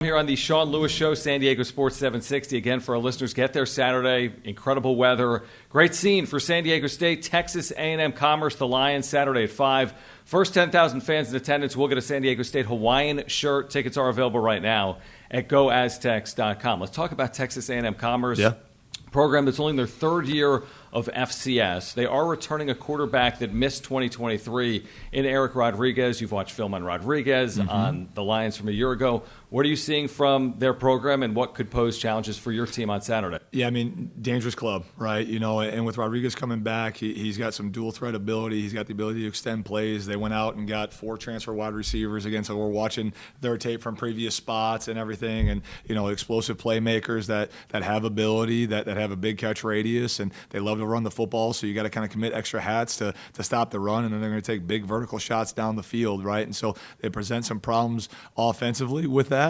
Here on the Sean Lewis Show, San Diego Sports 760. Again, for our listeners, get there Saturday. Incredible weather. Great scene for San Diego State. Texas A&M Commerce, the Lions, Saturday at 5. First 10,000 fans in attendance will get a San Diego State Hawaiian shirt. Tickets are available right now at goaztecs.com. Let's talk about Texas A&M Commerce. Yeah. Program that's only in their third year of FCS. They are returning a quarterback that missed 2023 in Eric Rodriguez. You've watched film on Rodriguez on the Lions from a year ago. What are you seeing from their program, and what could pose challenges for your team on Saturday? Yeah, I mean, dangerous club, right? You know, and with Rodriguez coming back, he's got some dual threat ability. He's got the ability to extend plays. They went out and got 4 transfer wide receivers again, so we're watching their tape from previous spots and everything, and, you know, explosive playmakers that have ability, that have a big catch radius, and they love to run the football, so you got to kind of commit extra hats to stop the run, and then they're going to take big vertical shots down the field, right? And so they present some problems offensively with that.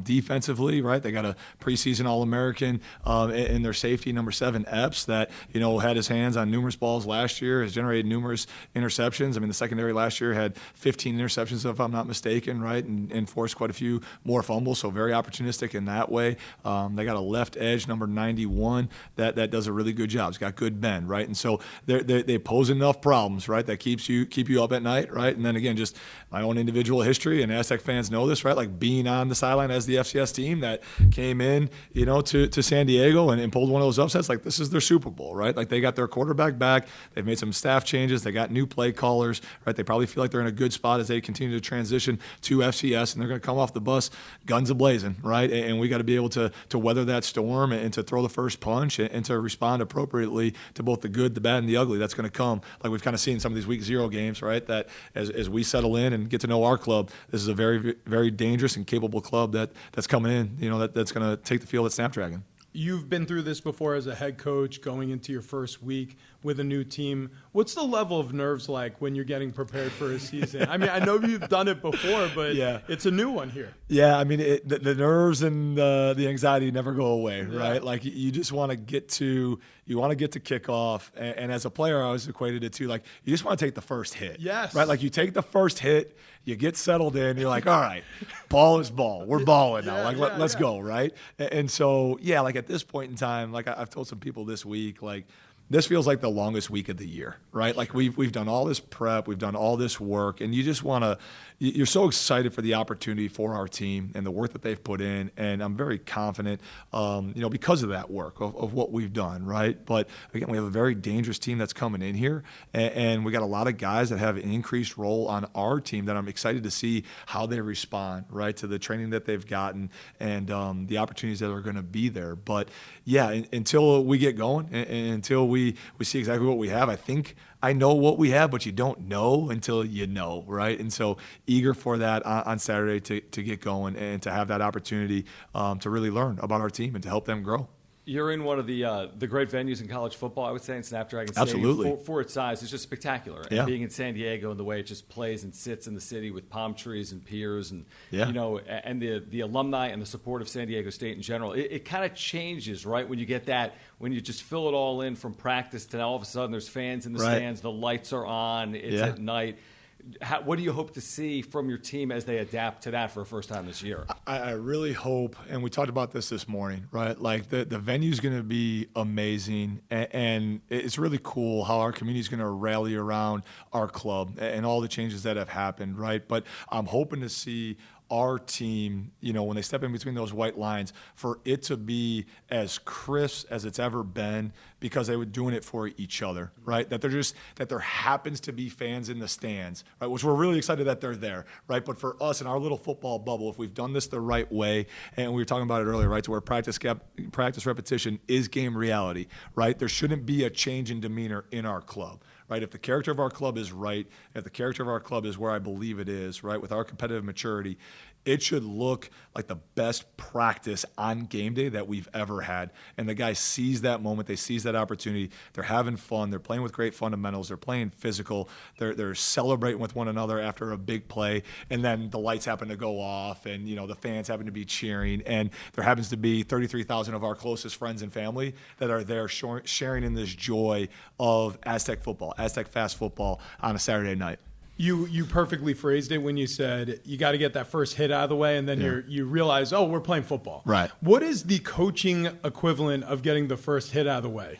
Defensively, right? They got a preseason All-American in their safety, number 7, Epps, that, you know, had his hands on numerous balls last year, has generated numerous interceptions. I mean, the secondary last year had 15 interceptions, if I'm not mistaken, right? And forced quite a few more fumbles, so very opportunistic in that way. They got a left edge, number 91, that does a really good job. He's got good bend, right? And so they pose enough problems, right, that keep you up at night, right? And then again, just my own individual history, and Aztec fans know this, right? Like being on the sideline as the FCS team that came in, you know, to San Diego and pulled one of those upsets. Like, this is their Super Bowl, right? Like, they got their quarterback back. They've made some staff changes. They got new play callers, right? They probably feel like they're in a good spot as they continue to transition to FCS, and they're going to come off the bus guns a-blazing, right? And we got to be able to weather that storm and to throw the first punch and to respond appropriately to both the good, the bad, and the ugly. That's going to come, like we've kind of seen some of these week 0 games, right? That as we settle in and get to know our club, this is a very, very dangerous and capable club that's coming in, you know, that's going to take the field at Snapdragon. You've been through this before as a head coach, going into your first week with a new team. What's the level of nerves like when you're getting prepared for a season? I mean, I know you've done it before, but yeah, it's a new one here. Yeah, I mean, the nerves and the anxiety never go away, right? Like, you just want to get to kickoff, and as a player, I always equated it to, like, you just want to take the first hit. Yes. Right? Like, you take the first hit, you get settled in, you're like, all right, ball is ball. We're balling now. Let's go, right? And so, yeah, like, at this point in time, like I've told some people this week, like, this feels like the longest week of the year, right? Like, we've done all this prep, we've done all this work, and you just want to – you're so excited for the opportunity for our team and the work that they've put in, and I'm very confident, you know, because of that work, of what we've done, right? But, again, we have a very dangerous team that's coming in here, and we got a lot of guys that have an increased role on our team that I'm excited to see how they respond, right, to the training that they've gotten and the opportunities that are going to be there. But, yeah, until we get going and until we see exactly what we have, I think I know what we have, but you don't know until you know, right? And so eager for that on Saturday to get going and to have that opportunity to really learn about our team and to help them grow. You're in one of the great venues in college football, I would say, in Snapdragon Stadium. Absolutely. For its size, it's just spectacular. And yeah. being in San Diego and the way it just plays and sits in the city with palm trees and piers and, yeah. you know, and the alumni and the support of San Diego State in general, it kind of changes, right, when you get that, when you just fill it all in from practice to now all of a sudden there's fans in the stands, the lights are on, it's at night. What do you hope to see from your team as they adapt to that for the first time this year? I really hope, and we talked about this morning, right? Like, the venue's going to be amazing, and it's really cool how our community's going to rally around our club and all the changes that have happened, right? But I'm hoping to see our team, you know, when they step in between those white lines, for it to be as crisp as it's ever been, because they were doing it for each other, right? That there happens to be fans in the stands, right? Which we're really excited that they're there, right? But for us in our little football bubble, if we've done this the right way, and we were talking about it earlier, right? To where practice repetition is game reality, right? There shouldn't be a change in demeanor in our club. Right, if the character of our club is right, if the character of our club is where I believe it is, right, with our competitive maturity, it should look like the best practice on game day that we've ever had. And the guys seize that moment. They seize that opportunity. They're having fun. They're playing with great fundamentals. They're playing physical. They're celebrating with one another after a big play. And then the lights happen to go off, and, you know, the fans happen to be cheering. And there happens to be 33,000 of our closest friends and family that are there sharing in this joy of Aztec football, Aztec fast football on a Saturday night. You perfectly phrased it when you said you got to get that first hit out of the way, and then you realize, oh, we're playing football. Right. What is the coaching equivalent of getting the first hit out of the way?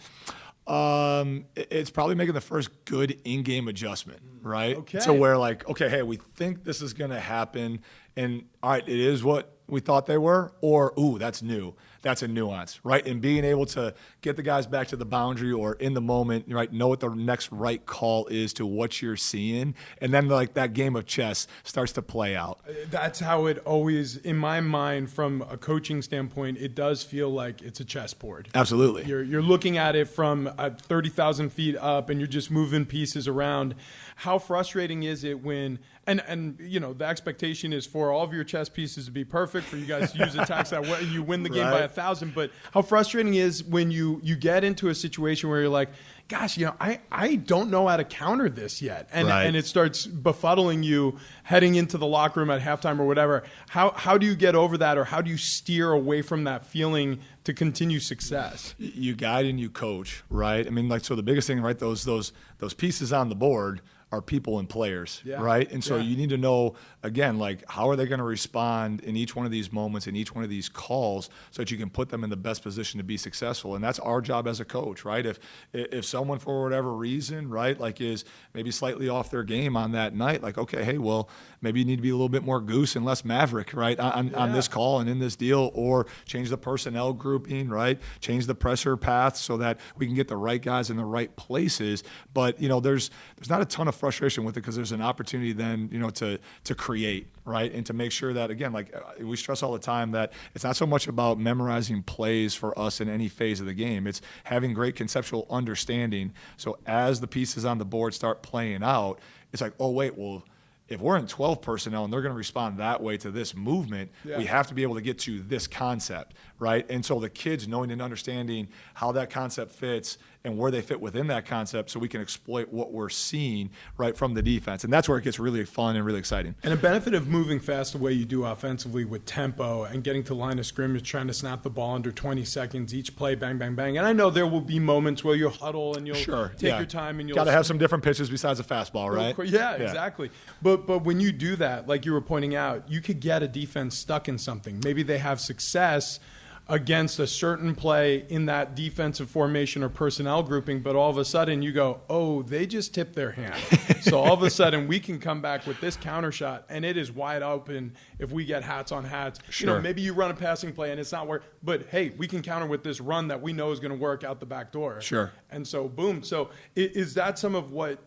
It's probably making the first good in-game adjustment, right? Okay. So where like, okay, hey, we think this is going to happen, and all right, it is what we thought they were, or ooh, that's new. That's a nuance, right? And being able to get the guys back to the boundary or in the moment, right? Know what the next right call is to what you're seeing, and then like that game of chess starts to play out. That's how it always, in my mind, from a coaching standpoint, it does feel like it's a chessboard. Absolutely. You're looking at it from 30,000 feet up, and you're just moving pieces around. How frustrating is it when, and you know, the expectation is for all of your chess pieces to be perfect, for you guys to use attacks that way, and you win the game by 1,000. But how frustrating is when you get into a situation where you're like, gosh, you know, I don't know how to counter this yet. And it starts befuddling you heading into the locker room at halftime or whatever. How do you get over that, or how do you steer away from that feeling to continue success? You guide and you coach, right? I mean, like, so the biggest thing, right, those pieces on the board are people and players, right? And so you need to know, again, like, how are they going to respond in each one of these moments, in each one of these calls, so that you can put them in the best position to be successful. And that's our job as a coach, right? If someone, for whatever reason, right, like is maybe slightly off their game on that night, like, okay, hey, well, maybe you need to be a little bit more goose and less maverick, right, on this call and in this deal, or change the personnel grouping, right? Change the pressure path so that we can get the right guys in the right places. But, you know, there's not a ton of frustration with it, because there's an opportunity then, you know, to create, right, and to make sure that, again, like we stress all the time, that it's not so much about memorizing plays for us in any phase of the game. It's having great conceptual understanding. So as the pieces on the board start playing out, it's like, oh wait, well, if we're in 12 personnel and they're going to respond that way to this movement, we have to be able to get to this concept, right? And so the kids knowing and understanding how that concept fits and where they fit within that concept, so we can exploit what we're seeing, right, from the defense. And that's where it gets really fun and really exciting. And a benefit of moving fast the way you do offensively with tempo and getting to line of scrimmage, trying to snap the ball under 20 seconds, each play, bang, bang, bang. And I know there will be moments where you'll huddle and you'll take your time, and you'll got to have some different pitches besides a fastball, right? Yeah, exactly. But when you do that, like you were pointing out, you could get a defense stuck in something. Maybe they have success against a certain play in that defensive formation or personnel grouping, but all of a sudden you go, oh, they just tipped their hand. So all of a sudden we can come back with this counter shot, and it is wide open if we get hats on hats. Sure. You know, maybe you run a passing play and it's not work, but hey, we can counter with this run that we know is going to work out the back door. Sure. And so boom. So is that some of what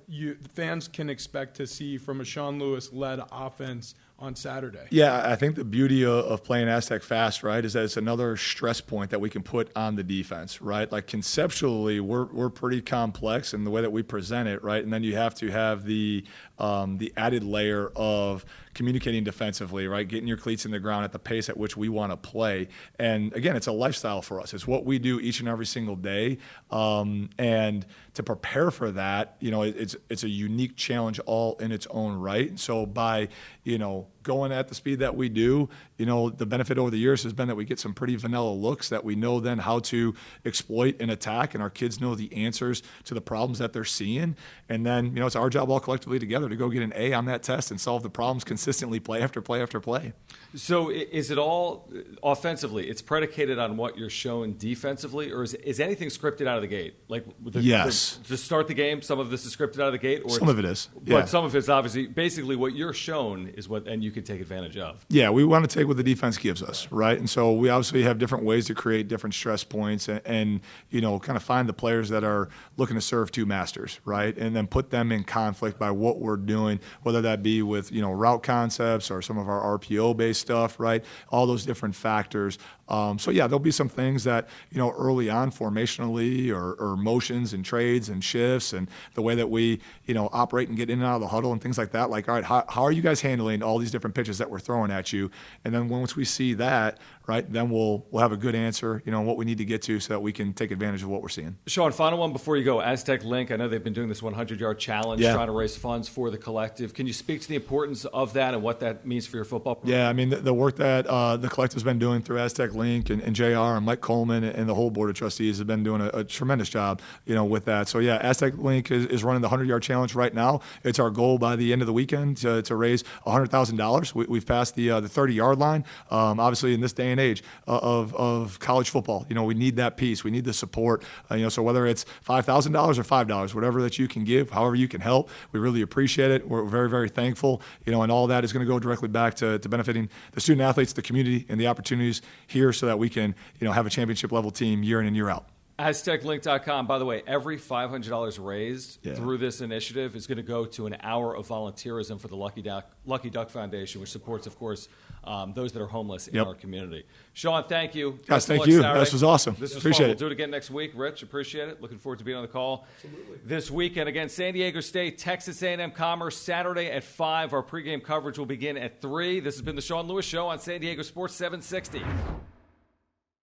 fans can expect to see from a Sean Lewis-led offense on Saturday? Yeah, I think the beauty of playing Aztec fast, right, is that it's another stress point that we can put on the defense, right? Like conceptually, we're pretty complex in the way that we present it, right? And then you have to have the added layer of communicating defensively, right? Getting your cleats in the ground at the pace at which we want to play. And again, it's a lifestyle for us. It's what we do each and every single day. And to prepare for that, you know, it's a unique challenge all in its own right. And so by, you know, going at the speed that we do, you know, the benefit over the years has been that we get some pretty vanilla looks that we know then how to exploit and attack, and our kids know the answers to the problems that they're seeing. And then, you know, it's our job all collectively together to go get an A on that test and solve the problems consistently, play after play after play. So is it all offensively? It's predicated on what you're showing defensively, or is anything scripted out of the gate? Like to start the game, some of this is scripted out of the gate, or some of it is, but some of it's obviously basically what you're shown is what, and you can take advantage of. Yeah, we want to take what the defense gives us, right? And so we obviously have different ways to create different stress points, and you know, kind of find the players that are looking to serve two masters, right? And then put them in conflict by what we're doing, whether that be with, you know, route concepts or some of our RPO-based stuff, right? All those different factors. So yeah, there'll be some things that, you know, early on formationally or motions and trades and shifts and the way that we, you know, operate and get in and out of the huddle and things like that. Like, all right, how are you guys handling all these different pitches that we're throwing at you? And then once we see that, right? Then we'll have a good answer, on what we need to get to so that we can take advantage of what we're seeing. Sean, final one before you go. Aztec Link, I know they've been doing this 100-yard challenge, trying to raise funds for the collective. Can you speak to the importance of that and what that means for your football program? Yeah, I mean, the work that the collective's been doing through Aztec Link and JR and Mike Coleman and the whole board of trustees have been doing a tremendous job, with that. So, yeah, Aztec Link is running the 100-yard challenge right now. It's our goal by the end of the weekend to raise $100,000. We've passed the 30-yard line. Obviously, in this day and age of college football, we need that piece. We need the support. So whether it's $5,000 or $5, whatever that you can give, however you can help, we really appreciate it. We're very, very thankful. And all that is going to go directly back to benefiting the student athletes, the community, and the opportunities here so that we can, have a championship level team year in and year out. AztecLink.com. By the way, every $500 raised through this initiative is going to go to an hour of volunteerism for the Lucky Duck Foundation, which supports, of course, those that are homeless in our community. Sean, thank you. Guys, thank you. This was awesome. This was appreciate fun. it. We'll do it again next week. Rich, appreciate it. Looking forward to being on the call this weekend. Again, San Diego State, Texas A&M Commerce, Saturday at 5. Our pregame coverage will begin at 3. This has been the Sean Lewis Show on San Diego Sports 760.